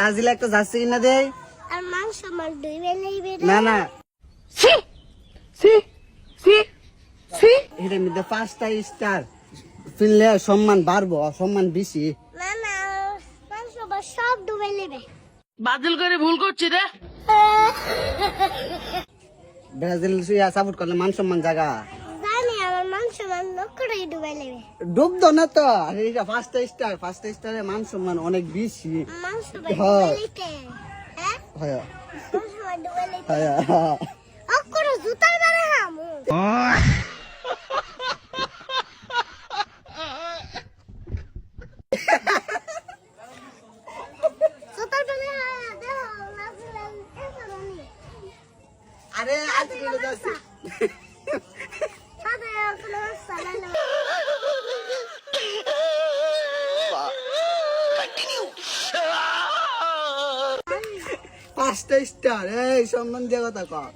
ব্রাজিলে একটা জার্সি কিনা দেই আর মাংস আমার দুই বেলাইবে না না সি সি সি সি এটার মধ্যে 5টা স্টার কিনলে সম্মান বাড়বো, সম্মান বেশি। না না মাংস আমার সব ডুবে নেবে। বাতিল করে ভুল করছি রে। ব্রাজিল সাপোর্ট করলে মান সম্মান জায়গা জানি আমার মাংস আমার নকরেই ডুবে নেবে। ডুবতো না তো। আর এটা 5টা স্টারে মান সম্মান অনেক বেশি। মাংস ভাই হ্যাঁ। ডুবে নিতে হ্যাঁ হ্যাঁ মাংস আমার ডুবে নিতে হ্যাঁ অকরে জুতার বারে হামু জুতার বারে দেখো লাগলেন এসরানি আরে আজকে যাচ্ছি সাদা কোনো সালানো 5টা স্টার এই সম্মান দিয়ে কথা কও।